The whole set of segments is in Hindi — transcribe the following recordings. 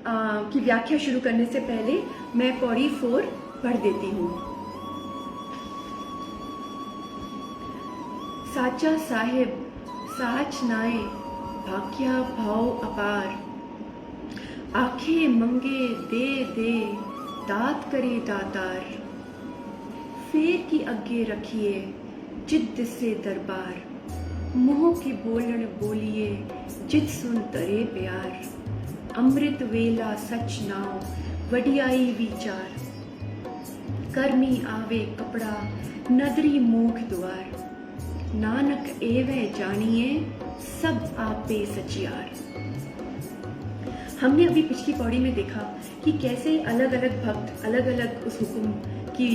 की व्याख्या शुरू करने से पहले मैं पौड़ी 4 पढ़ देती हूँ। साचा साहिब साच नाए भाग्या भाव अपार, आखे मंगे दे दे दात करे दातार, फेर की अगे रखिए जिद से दरबार, मुँह की बोलन बोलिए जिद सुन तरे प्यार, अमृत वेला सच नाव वडियाई विचार, कर्मी आवे कपड़ा नदरी मोख द्वार, नानक एवं जानिए सब आपे सचियार। हमने अभी पिछली पौड़ी में देखा कि कैसे अलग अलग भक्त अलग अलग उस हुक्म की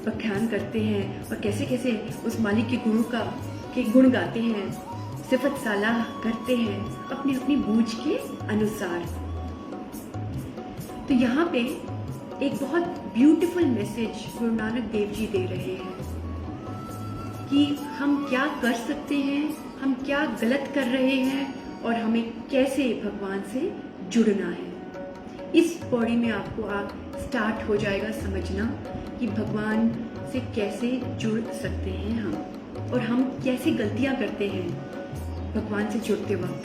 व्याख्यान करते हैं और कैसे कैसे उस मालिक के गुण गाते हैं, सिफत सलाह करते हैं अपनी अपनी बूझ के अनुसार। तो यहाँ पे एक बहुत ब्यूटीफुल मैसेज गुरु नानक देव जी दे रहे हैं कि हम क्या कर सकते हैं, हम क्या गलत कर रहे हैं और हमें कैसे भगवान से जुड़ना है। इस पौड़ी में आपको स्टार्ट हो जाएगा समझना कि भगवान से कैसे जुड़ सकते हैं हम, और हम कैसे गलतियां करते हैं भगवान से जुड़ते वक्त।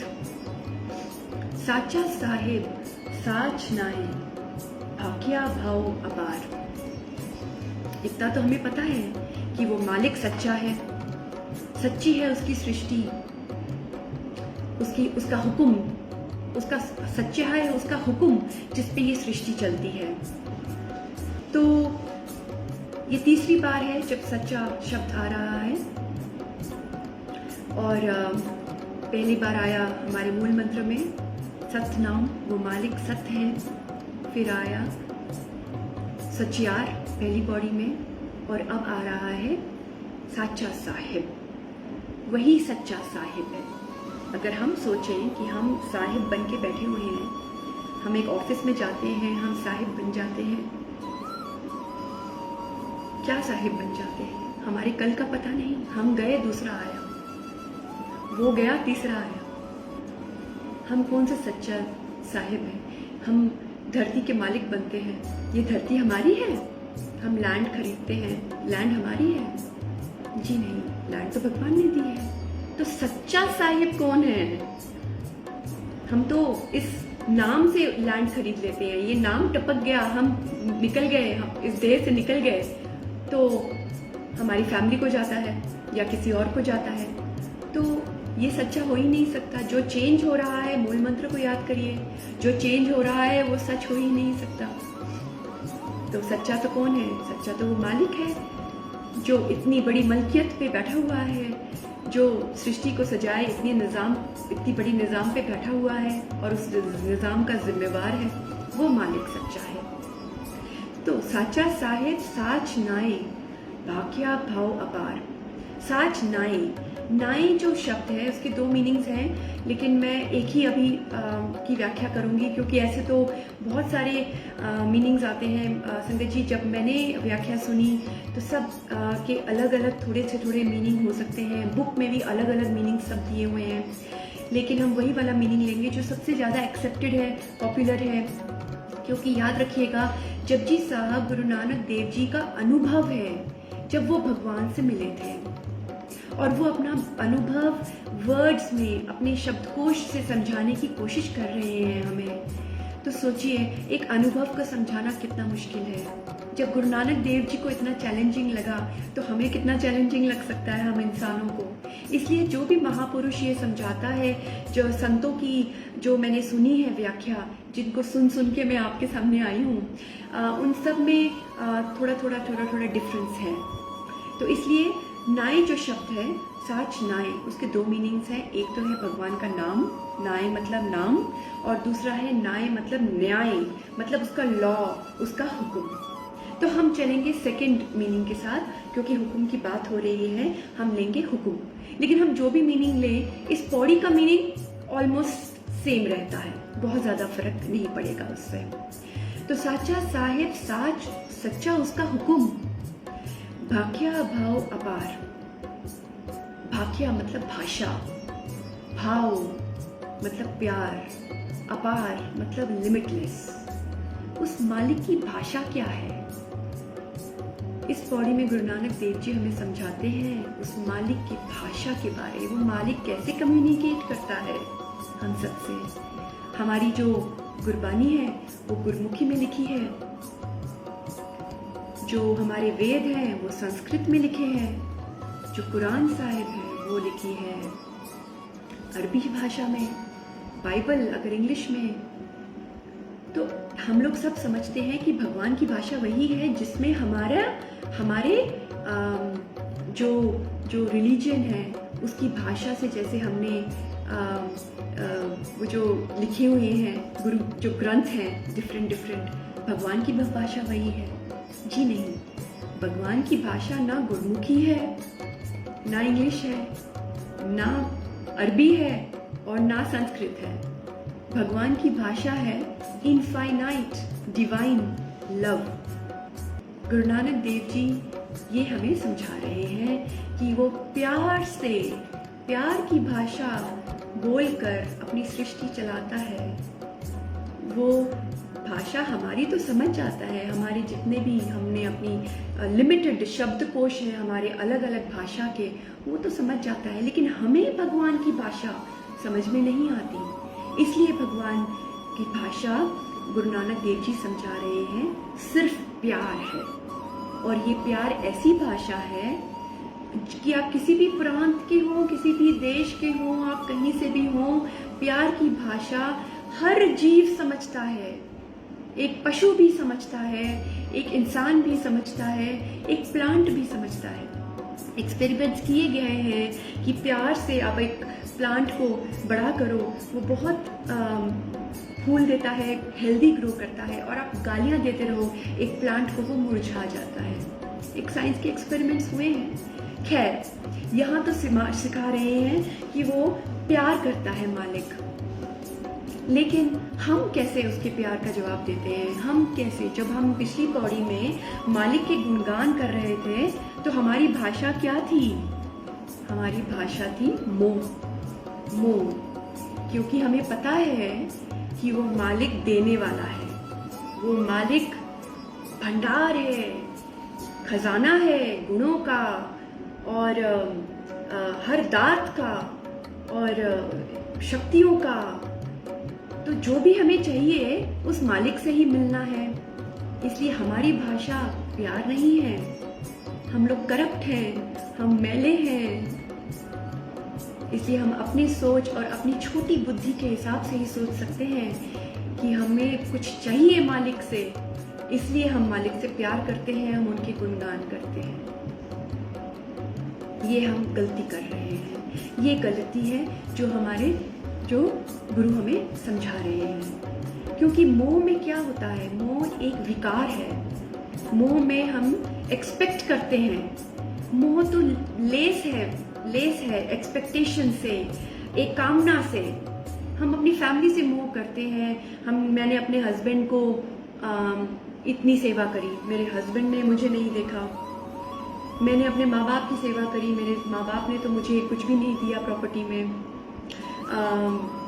साचा साहिब साच नाए भाग्या भाव अपार। इतना तो हमें पता है कि वो मालिक सच्चा है, सच्ची है उसकी सृष्टि, उसका हुक्म, उसका सच्चा है उसका हुक्म जिस पे ये सृष्टि चलती है। तो ये तीसरी बार है जब सच्चा शब्द आ रहा है, और पहली बार आया हमारे मूल मंत्र में सत्य नाम, वो मालिक सत्य है। फिर आया सचियार पहली पौड़ी में, और अब आ रहा है साचा साहिब, वही सच्चा साहिब है। अगर हम सोचें कि हम साहिब बन के बैठे हुए हैं, हम एक ऑफिस में जाते हैं, हम साहिब बन जाते हैं। क्या साहिब बन जाते हैं? हमारे कल का पता नहीं, हम गए दूसरा आया, वो गया तीसरा आया। हम कौन सा सच्चा साहिब है? हम धरती के मालिक बनते हैं, ये धरती हमारी है। हम लैंड खरीदते हैं, लैंड हमारी है? जी नहीं, लैंड तो भगवान ने दी है। तो सच्चा साहिब कौन है? हम तो इस नाम से लैंड खरीद लेते हैं, ये नाम टपक गया, हम निकल गए, हम इस देह से निकल गए तो हमारी फैमिली को जाता है या किसी और को जाता है। तो ये सच्चा हो ही नहीं सकता। जो चेंज हो रहा है, मूल मंत्र को याद करिए, जो चेंज हो रहा है वो सच हो ही नहीं सकता। तो सच्चा तो कौन है? सच्चा तो वो मालिक है जो इतनी बड़ी मलकियत पे बैठा हुआ है, जो सृष्टि को सजाए इतनी बड़ी निज़ाम पे बैठा हुआ है और उस निज़ाम का जिम्मेवार है, वो मालिक सच्चा है। तो साचा साहिब साच नाए भाग्या भाव अपार। साच नाए, नाए जो शब्द है उसके 2 मीनिंग्स हैं, लेकिन मैं एक ही अभी की व्याख्या करूंगी क्योंकि ऐसे तो बहुत सारे मीनिंग्स आते हैं। संगत जी, जब मैंने व्याख्या सुनी तो सब के अलग अलग थोड़े से थोड़े मीनिंग हो सकते हैं। बुक में भी अलग अलग मीनिंग सब दिए हुए हैं, लेकिन हम वही वाला मीनिंग लेंगे जो सबसे ज़्यादा एक्सेप्टेड है, पॉपुलर है। क्योंकि याद रखिएगा, जपजी साहब गुरु नानक देव जी का अनुभव है जब वो भगवान से मिले थे, और वो अपना अनुभव वर्ड्स में अपने शब्दकोश से समझाने की कोशिश कर रहे हैं हमें। तो सोचिए, एक अनुभव को समझाना कितना मुश्किल है। जब गुरु नानक देव जी को इतना चैलेंजिंग लगा तो हमें कितना चैलेंजिंग लग सकता है हम इंसानों को। इसलिए जो भी महापुरुष ये समझाता है, जो संतों की जो मैंने सुनी है व्याख्या, जिनको सुन के मैं आपके सामने आई हूँ, उन सब में थोड़ा थोड़ा डिफरेंस है। तो इसलिए नाए जो शब्द है, साच नाए, उसके 2 मीनिंग्स हैं। एक तो है भगवान का नाम, नाए मतलब नाम, और दूसरा है नाए मतलब न्याय, मतलब उसका लॉ, उसका हुक्म। तो हम चलेंगे सेकंड मीनिंग के साथ, क्योंकि हुक्म की बात हो रही है, हम लेंगे हुक्म। लेकिन हम जो भी मीनिंग लें, इस पौड़ी का मीनिंग ऑलमोस्ट सेम रहता है, बहुत ज़्यादा फर्क नहीं पड़ेगा उससे। तो साचा साहिब साच, सच्चा उसका हुक्म, भाग्या भाव अपार। भाग्या मतलब भाषा, भाव मतलब प्यार, अपार मतलब लिमिटलेस। उस मालिक की भाषा क्या है? इस पौड़ी में गुरु नानक देव जी हमें समझाते हैं उस मालिक की भाषा के बारे में। वो मालिक कैसे कम्युनिकेट करता है हम सबसे। हमारी जो गुरबानी है वो गुरमुखी में लिखी है, जो हमारे वेद हैं वो संस्कृत में लिखे हैं, जो कुरान साहिब है वो लिखी है अरबी भाषा में, बाइबल अगर इंग्लिश में। तो हम लोग सब समझते हैं कि भगवान की भाषा वही है जिसमें हमारे जो रिलीजन है उसकी भाषा से, जैसे हमने वो जो लिखे हुए हैं गुरु जो ग्रंथ हैं डिफरेंट भगवान की भाषा वही है। जी नहीं, भगवान की भाषा ना गुरमुखी है, ना इंग्लिश है, ना अरबी है और ना संस्कृत है। भगवान की भाषा है infinite divine love. Guru Nanak Dev ji ये हमें समझा रहे हैं कि वो प्यार से, प्यार की भाषा बोलकर अपनी सृष्टि चलाता है। वो भाषा हमारी तो समझ जाता है, हमारे जितने भी हमने अपनी लिमिटेड शब्दकोश है हमारे अलग अलग भाषा के, वो तो समझ जाता है, लेकिन हमें भगवान की भाषा समझ में नहीं आती। इसलिए भगवान की भाषा गुरु नानक देव जी समझा रहे हैं सिर्फ प्यार है। और ये प्यार ऐसी भाषा है कि आप किसी भी प्रांत के हों, किसी भी देश के हों, आप कहीं से भी हों, प्यार की भाषा हर जीव समझता है। एक पशु भी समझता है, एक इंसान भी समझता है, एक प्लांट भी समझता है। एक्सपेरिमेंट्स किए गए हैं कि प्यार से आप एक प्लांट को बड़ा करो, वो बहुत फूल देता है, हेल्दी ग्रो करता है, और आप गालियां देते रहो एक प्लांट को, वो मुरझा जाता है। एक साइंस के एक्सपेरिमेंट्स हुए हैं। खैर, यहाँ तो सिखा रहे हैं कि वो प्यार करता है मालिक, लेकिन हम कैसे उसके प्यार का जवाब देते हैं? हम कैसे? जब हम पिछली पौड़ी में मालिक के गुणगान कर रहे थे तो हमारी भाषा क्या थी? हमारी भाषा थी मोह। क्योंकि हमें पता है कि वो मालिक देने वाला है, वो मालिक भंडार है, खजाना है गुणों का और हर दात का और शक्तियों का। तो जो भी हमें चाहिए उस मालिक से ही मिलना है। इसलिए हमारी भाषा प्यार नहीं है। हम लोग करप्ट हैं, हम मैले हैं। इसलिए हम अपनी सोच और अपनी छोटी बुद्धि के हिसाब से ही सोच सकते हैं कि हमें कुछ चाहिए मालिक से, इसलिए हम मालिक से प्यार करते हैं, हम उनके गुणगान करते हैं। ये हम गलती कर रहे हैं। ये गलती है जो गुरु हमें समझा रहे हैं। क्योंकि मोह में क्या होता है? मोह एक विकार है। मोह में हम एक्सपेक्ट करते हैं। मोह तो लेस है एक्सपेक्टेशन से, एक कामना से। हम अपनी फैमिली से मोह करते हैं। मैंने अपने हस्बैंड को इतनी सेवा करी, मेरे हस्बैंड ने मुझे नहीं देखा। मैंने अपने माँ बाप की सेवा करी, मेरे माँ बाप ने तो मुझे कुछ भी नहीं दिया प्रॉपर्टी में।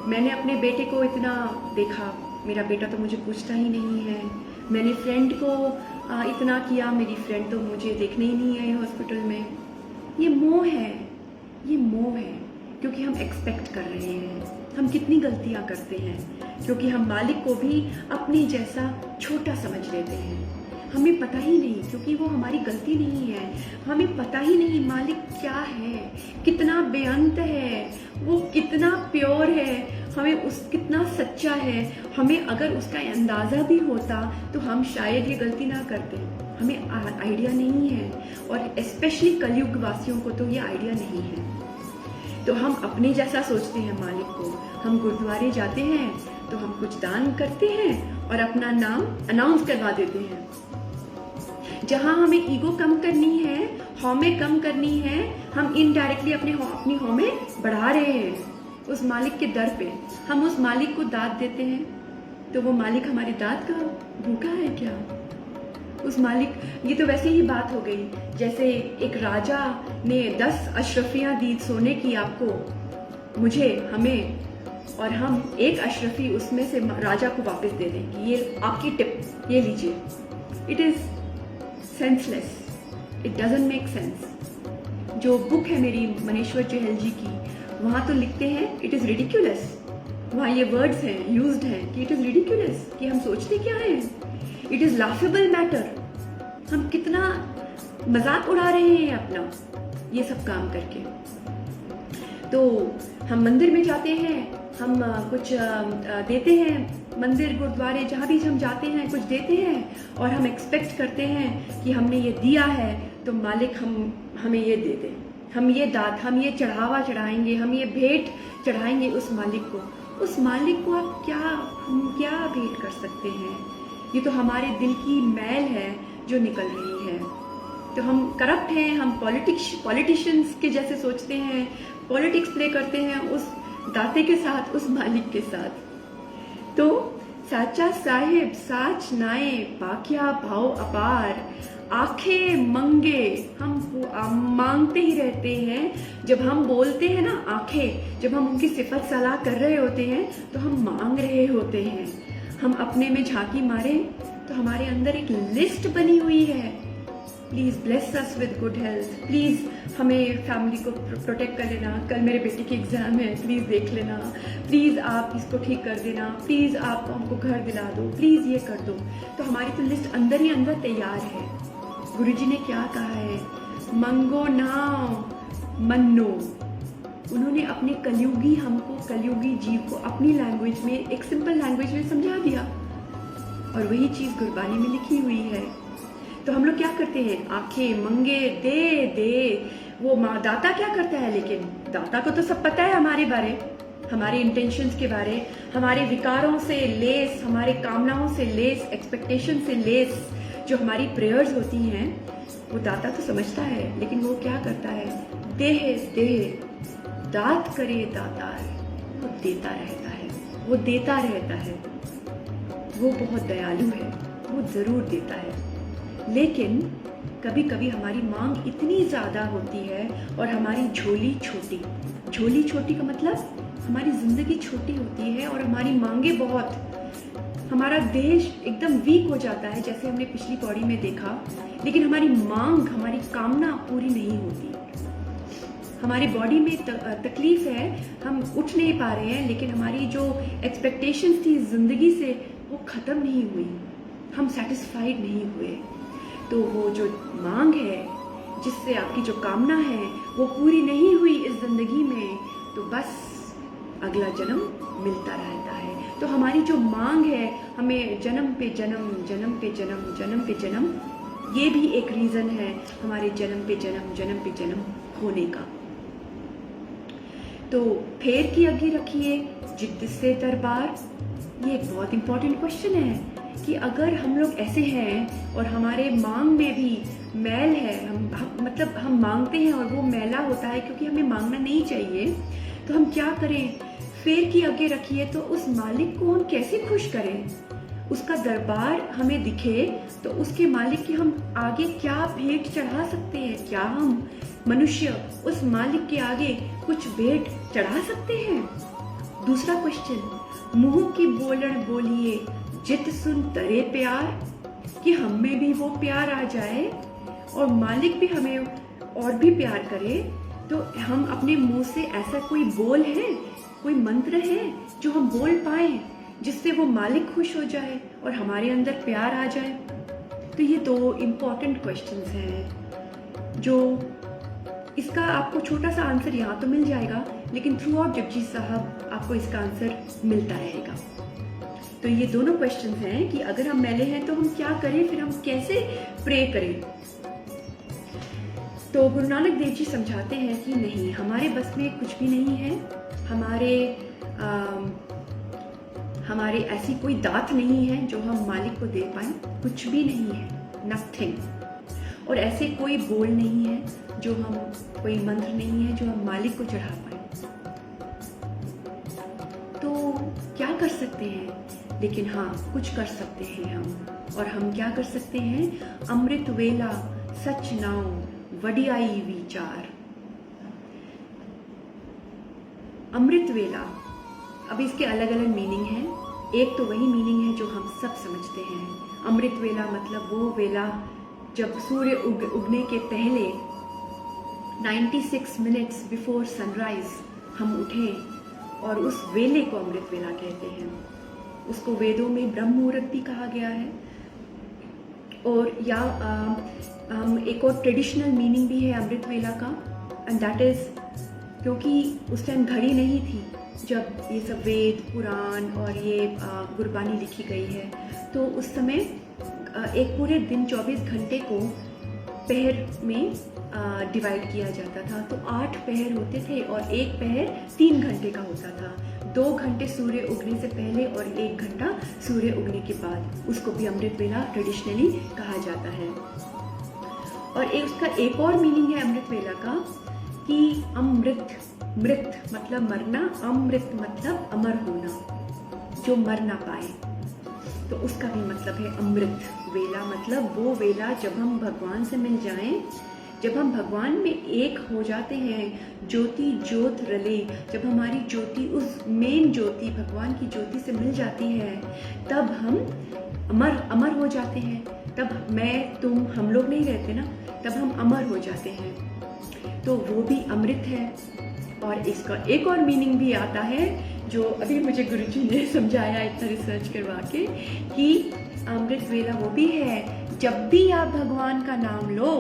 मैंने अपने बेटे को इतना देखा, मेरा बेटा तो मुझे पूछता ही नहीं है। मैंने फ्रेंड को इतना किया, मेरी फ्रेंड तो मुझे देखने ही नहीं आई हॉस्पिटल में। ये मोह है क्योंकि हम एक्सपेक्ट कर रहे हैं। हम कितनी गलतियां करते हैं क्योंकि हम मालिक को भी अपने जैसा छोटा समझ लेते हैं। हमें पता ही नहीं, क्योंकि वो हमारी गलती नहीं है। हमें पता ही नहीं मालिक क्या है, कितना बेअंत है, वो कितना प्योर है, कितना सच्चा है। हमें अगर उसका अंदाज़ा भी होता तो हम शायद ये गलती ना करते। हमें आइडिया नहीं है, और स्पेशली कलयुग वासियों को तो ये आइडिया नहीं है। तो हम अपने जैसा सोचते हैं मालिक को। हम गुरुद्वारे जाते हैं तो हम कुछ दान करते हैं और अपना नाम अनाउंस करवा देते हैं। जहां हमें ईगो कम करनी है, हौमें कम करनी है, हम इनडायरेक्टली अपनी हौमें बढ़ा रहे हैं उस मालिक के दर पे। हम उस मालिक को दाद देते हैं तो वो मालिक हमारी दाद का भूखा है क्या? उस मालिक, ये तो वैसे ही बात हो गई जैसे एक राजा ने 10 अशरफियां दी सोने की आपको, मुझे, हमें, और हम एक अशरफी उसमें से राजा को वापस दे दें कि ये आपकी टिप, ये लीजिए। It is senseless, it doesn't make sense. जो बुक है मेरी मनेश्वर चहल जी की, वहाँ तो लिखते हैं इट इज़ रिडिक्यूलस, वहाँ ये वर्ड्स हैं यूज्ड हैं कि इट इज़ रिडिक्यूलस, कि हम सोचते क्या हैं, इट इज़ लाफेबल मैटर। हम कितना मजाक उड़ा रहे हैं अपना ये सब काम करके। तो हम मंदिर में जाते हैं, हम कुछ देते हैं, मंदिर गुरुद्वारे जहाँ भी हम जाते हैं कुछ देते हैं और हम एक्सपेक्ट करते हैं कि हमने ये दिया है तो मालिक हमें ये दे दे, हम ये दात, हम ये चढ़ावा चढ़ाएंगे, हम ये भेंट चढ़ाएंगे उस मालिक को। उस मालिक को हम क्या भेंट कर सकते हैं? ये तो हमारे दिल की मैल है जो निकल रही है। तो हम करप्ट हैं, हम पॉलिटिशियंस के जैसे सोचते हैं, पॉलिटिक्स प्ले करते हैं उस दाते के साथ, उस मालिक के साथ। तो साचा साहिब साच नाए बाकिया भाव अपार, आंखें मंगे, हम मांगते ही रहते हैं। जब हम बोलते हैं ना आंखें, जब हम उनकी सिफत सलाह कर रहे होते हैं तो हम मांग रहे होते हैं। हम अपने में झांकी मारें तो हमारे अंदर एक लिस्ट बनी हुई है, please bless us with good health, please हमें फैमिली को प्रोटेक्ट कर लेना, कल मेरे बेटे की एग्ज़ाम है प्लीज़ देख लेना, प्लीज़ आप इसको ठीक कर देना, प्लीज़ आप हमको घर दिला दो, प्लीज़ ये कर दो। तो हमारी तो लिस्ट अंदर ही अंदर तैयार है। गुरुजी ने क्या कहा है, मंगो ना मन्नो। उन्होंने अपने कलयुगी हमको, कलयुगी जीव को अपनी लैंग्वेज में, एक सिंपल लैंग्वेज में समझा दिया और वही चीज़ गुरबानी में लिखी हुई है। तो हम लोग क्या करते हैं, आंखें मंगे दे दे, वो माँ दाता क्या करता है, लेकिन दाता को तो सब पता है हमारे बारे, हमारे इंटेंशंस के बारे, हमारे विकारों से लेस, हमारे कामनाओं से लेस, एक्सपेक्टेशन से लेस जो हमारी प्रेयर्स होती हैं, वो दाता तो समझता है। लेकिन वो क्या करता है, देह दात करे दातार, वो देता रहता है, वो देता रहता है। वो बहुत दयालु है, वो जरूर देता है। लेकिन कभी कभी हमारी मांग इतनी ज़्यादा होती है और हमारी झोली छोटी का मतलब हमारी ज़िंदगी छोटी होती है और हमारी मांगे बहुत, हमारा देश एकदम वीक हो जाता है जैसे हमने पिछली कौड़ी में देखा। लेकिन हमारी मांग, हमारी कामना पूरी नहीं होती। हमारी बॉडी में तकलीफ है, हम उठ नहीं पा रहे हैं, लेकिन हमारी जो एक्सपेक्टेशंस थी ज़िंदगी से वो ख़त्म नहीं हुई, हम सेटिस्फाइड नहीं हुए। तो वो जो मांग है, जिससे आपकी जो कामना है वो पूरी नहीं हुई इस ज़िंदगी में, तो बस अगला जन्म मिलता रहता है। तो हमारी जो मांग है, हमें जन्म पे जन्म, जन्म पे जन्म, जन्म पे जन्म, ये भी एक रीज़न है हमारे जन्म पे जन्म होने का। तो फेर की अगी रखिए जिद्द से दरबार, ये एक बहुत इंपॉर्टेंट क्वेश्चन है कि अगर हम लोग ऐसे हैं और हमारे मांग में भी मैल है, मतलब हम मांगते हैं और वो मैला होता है क्योंकि हमें मांगना नहीं चाहिए, तो हम क्या करें, फेर की आगे रखिए। तो उस मालिक को हम कैसे खुश करें, उसका दरबार हमें दिखे तो उसके मालिक की हम आगे क्या भेंट चढ़ा सकते हैं? क्या हम मनुष्य उस मालिक के आगे कुछ भेंट चढ़ा सकते हैं? दूसरा क्वेश्चन, मुंह की बोलण बोलिए जित सुन तरे प्यार, कि हम में भी वो प्यार आ जाए और मालिक भी हमें और भी प्यार करे। तो हम अपने मुंह से ऐसा कोई बोल है, कोई मंत्र है जो हम बोल पाए जिससे वो मालिक खुश हो जाए और हमारे अंदर प्यार आ जाए? तो ये दो इम्पॉर्टेंट क्वेश्चंस हैं जो, इसका आपको छोटा सा आंसर यहाँ तो मिल जाएगा, लेकिन थ्रू आउट जगजीत साहब आपको इसका आंसर मिलता रहेगा। तो ये दोनों क्वेश्चंस हैं कि अगर हम मैले हैं तो हम क्या करें, फिर हम कैसे प्रे करें। तो गुरु नानक देव जी समझाते हैं कि नहीं, हमारे बस में कुछ भी नहीं है, हमारे ऐसी कोई दात नहीं है जो हम मालिक को दे पाए, कुछ भी नहीं है, नथिंग। और ऐसे कोई बोल नहीं है जो हम, कोई मंत्र नहीं है जो हम मालिक को चढ़ा पाए। तो क्या कर सकते हैं? लेकिन हाँ, कुछ कर सकते हैं हम। और हम क्या कर सकते हैं? अमृत वेला सच नाओ वडियाई विचार। अमृत वेला, अब इसके अलग अलग मीनिंग हैं। एक तो वही मीनिंग है जो हम सब समझते हैं। अमृत वेला मतलब वो वेला जब सूर्य उगने के पहले 96 मिनट्स बिफोर सनराइज हम उठें, और उस वेले को अमृत वेला कहते हैं। उसको वेदों में ब्रह्म मुहूर्त भी कहा गया है। और या हम एक और ट्रेडिशनल मीनिंग भी है अमृत वेला का, एंड दैट इज़ क्योंकि उस टाइम घड़ी नहीं थी जब ये सब वेद पुराण और ये गुरबानी लिखी गई है, तो उस समय एक पूरे दिन 24 घंटे को पहर में डिवाइड किया जाता था। तो 8 पहर होते थे और एक पहर 3 घंटे का होता था। 2 घंटे सूर्य उगने से पहले और 1 घंटा सूर्य उगने के बाद। उसको भी अमृत वेला ट्रेडिशनली कहा जाता है। और उसका एक और मीनिंग है अमृत वेला का कि अमृत, मृत मतलब मरना, अमृत मतलब अमर होना, जो मर ना पाए, तो उसका भी मतलब है अमृत वेला। मतलब वो वेला जब हम भगवान से मिल जाएं, जब हम भगवान में एक हो जाते हैं, ज्योति ज्योत रले, जब हमारी ज्योति उस मेन ज्योति भगवान की ज्योति से मिल जाती है, तब हम अमर हो जाते हैं। तब मैं तुम हम लोग नहीं रहते ना, तब हम अमर हो जाते हैं। तो वो भी अमृत है। और इसका एक और मीनिंग भी आता है जो अभी मुझे गुरुजी ने समझाया इतना रिसर्च करवा के, कि अमृत वेला वो भी है जब भी आप भगवान का नाम लो,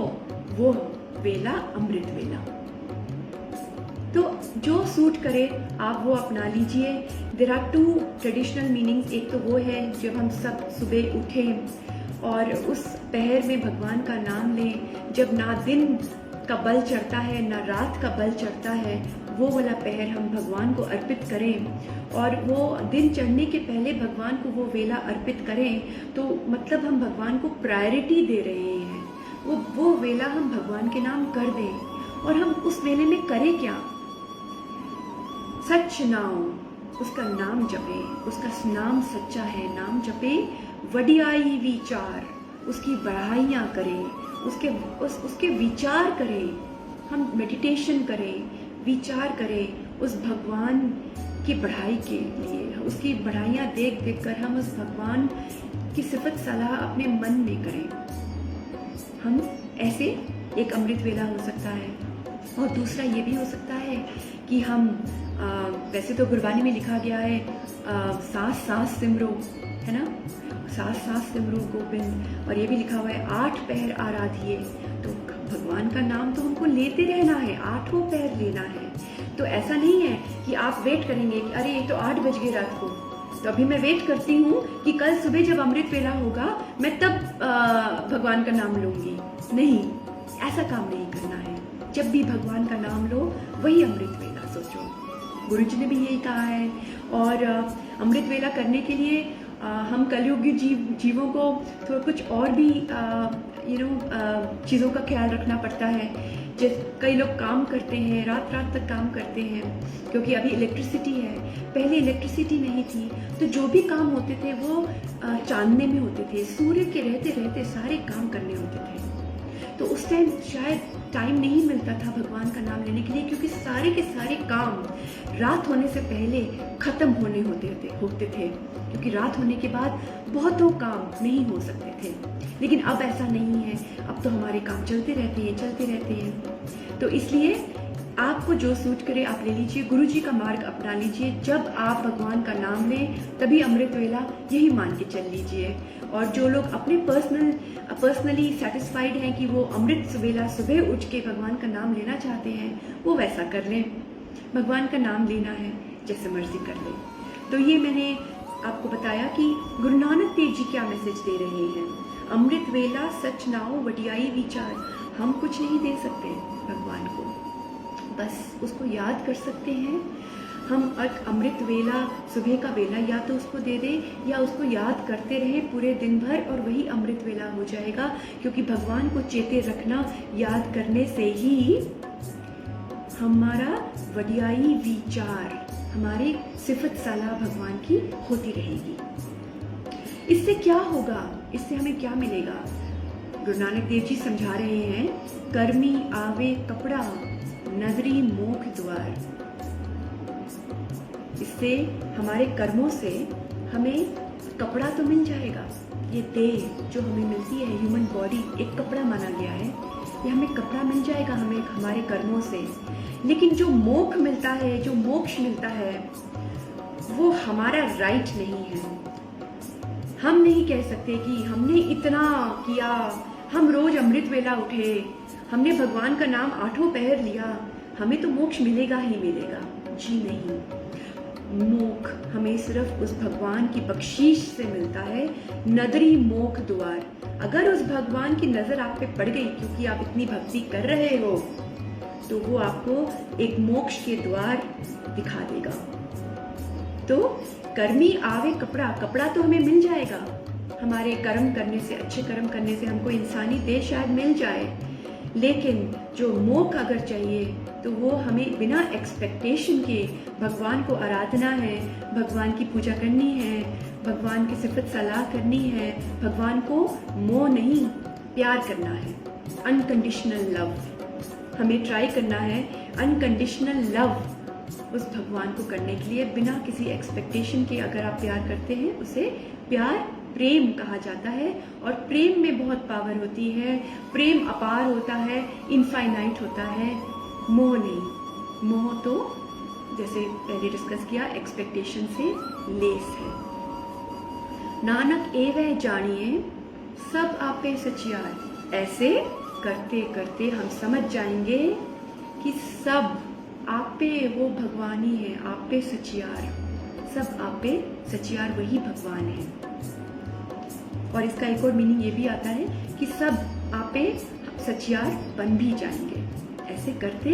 वो वेला अमृत वेला। तो जो सूट करे आप वो अपना लीजिए। There are 2 traditional meanings. एक तो वो है जब हम सब सुबह उठें और उस पहर में भगवान का नाम लें, जब ना दिन का बल चढ़ता है ना रात का बल चढ़ता है, वो वाला पहर हम भगवान को अर्पित करें। और वो दिन चढ़ने के पहले भगवान को वो वेला अर्पित करें, तो मतलब हम भगवान को प्रायोरिटी दे रहे हैं। वो वेला हम भगवान के नाम कर दें। और हम उस वेले में करें क्या? सच नाम, उसका नाम जपे, उसका नाम सच्चा है, नाम जपे, वडियाई विचार, उसकी बढ़ाइयाँ करें, उसके विचार करें। हम मेडिटेशन करें, विचार करें उस भगवान की बढ़ाई के लिए। उसकी बढ़ाइयाँ देख देख कर हम उस भगवान की सिफत सलाह अपने मन में करें। हम ऐसे एक अमृत वेला हो सकता है। और दूसरा ये भी हो सकता है कि हम वैसे तो गुरबानी में लिखा गया है सांस सांस सिमरो, है ना, सांस सांस सिमरो गोविंद। और ये भी लिखा हुआ है 8 पहर आराधिए। तो भगवान का नाम तो हमको लेते रहना है, 8 पहर लेना है। तो ऐसा नहीं है कि आप वेट करेंगे कि अरे ये तो 8 बज गए रात को, तो अभी मैं वेट करती हूँ कि कल सुबह जब अमृत वेला होगा मैं तब भगवान का नाम लूँगी। नहीं, ऐसा काम नहीं करना है। जब भी भगवान का नाम लो वही अमृत वेला सोचो। गुरुजी ने भी यही कहा है। और अमृत वेला करने के लिए हम कलयुगी जीवों को थोड़ा कुछ और भी चीज़ों का ख्याल रखना पड़ता है। जैसे कई लोग काम करते हैं, रात रात तक काम करते हैं, क्योंकि अभी इलेक्ट्रिसिटी है। पहले इलेक्ट्रिसिटी नहीं थी, तो जो भी काम होते थे वो चांदने में होते थे। सूर्य के रहते रहते सारे काम करने होते थे। तो उस टाइम शायद टाइम नहीं मिलता था भगवान का नाम लेने के लिए, क्योंकि सारे के सारे काम रात होने से पहले खत्म होते थे, क्योंकि रात होने के बाद बहुतों काम नहीं हो सकते थे। लेकिन अब ऐसा नहीं है, अब तो हमारे काम चलते रहते हैं। तो इसलिए आपको जो सूट करे आप ले लीजिए, गुरुजी का मार्ग अपना लीजिए। जब आप भगवान का नाम लें तभी अमृत वेला, यही मान के चल लीजिए। और जो लोग अपने पर्सनली सेटिस्फाइड हैं कि वो अमृत वेला सुबह उठ के भगवान का नाम लेना चाहते हैं, वो वैसा कर लें। भगवान का नाम लेना है जैसे मर्जी कर लें। तो ये मैंने आपको बताया कि गुरु नानक देव जी क्या मैसेज दे रहे हैं। अमृत वेला सच नाओ वडियाई विचार। हम कुछ नहीं दे सकते भगवान को, बस उसको याद कर सकते हैं। हम अमृत वेला, सुबह का वेला या तो उसको दे दें या उसको याद करते रहें पूरे दिन भर, और वही अमृत वेला हो जाएगा। क्योंकि भगवान को चेते रखना, याद करने से ही हमारा वडियाई विचार, हमारी सिफत सलाह भगवान की होती रहेगी। इससे क्या होगा, इससे हमें क्या मिलेगा? गुरु नानक देव जी समझा रहे हैं, कर्मी आवे कपड़ा, नजरी मोख द्वार। इससे हमारे कर्मों से हमें कपड़ा तो मिल जाएगा। ये देह जो हमें मिलती है, ह्यूमन बॉडी, एक कपड़ा माना गया है। ये हमें कपड़ा मिल जाएगा हमें हमारे कर्मों से। लेकिन जो मोक्ष मिलता है, जो मोक्ष मिलता है, वो हमारा राइट नहीं है। हम नहीं कह सकते कि हमने इतना किया, हम रोज अमृत वेला उठे, हमने भगवान का नाम 8 पहर लिया, हमें तो मोक्ष मिलेगा ही मिलेगा। जी नहीं, मोक्ष हमें सिर्फ उस भगवान की बख्शीश से मिलता है। नदरी मोक्ष द्वार, अगर उस भगवान की नजर आप पे पड़ गई क्योंकि आप इतनी भक्ति कर रहे हो, तो वो आपको एक मोक्ष के द्वार दिखा देगा। तो कर्मी आवे कपड़ा, कपड़ा तो हमें मिल जाएगा। हमारे कर्म करने से, अच्छे कर्म करने से हमको इंसानी देह शायद मिल जाए, लेकिन जो मोक्ष अगर चाहिए तो वो हमें बिना एक्सपेक्टेशन के भगवान को आराधना है, भगवान की पूजा करनी है, भगवान की सिफत सलाह करनी है, भगवान को मोह नहीं प्यार करना है। अनकंडीशनल लव हमें ट्राई करना है, अनकंडीशनल लव उस भगवान को करने के लिए, बिना किसी एक्सपेक्टेशन के अगर आप प्यार करते हैं, उसे प्यार प्रेम कहा जाता है। और प्रेम में बहुत पावर होती है, प्रेम अपार होता है, इनफाइनाइट होता है, मोह नहीं। मोह तो जैसे पहले डिस्कस किया, एक्सपेक्टेशन से लेस है। नानक एवं जानिए सब आपे सचियार, ऐसे करते करते हम समझ जाएंगे कि सब आप पे वो भगवान ही है, आप पे सचियार, सब आप पे सचियार वही भगवान है। और इसका एक और मीनिंग ये भी आता है कि सब आप पे सचियार बन भी जाएंगे, ऐसे करते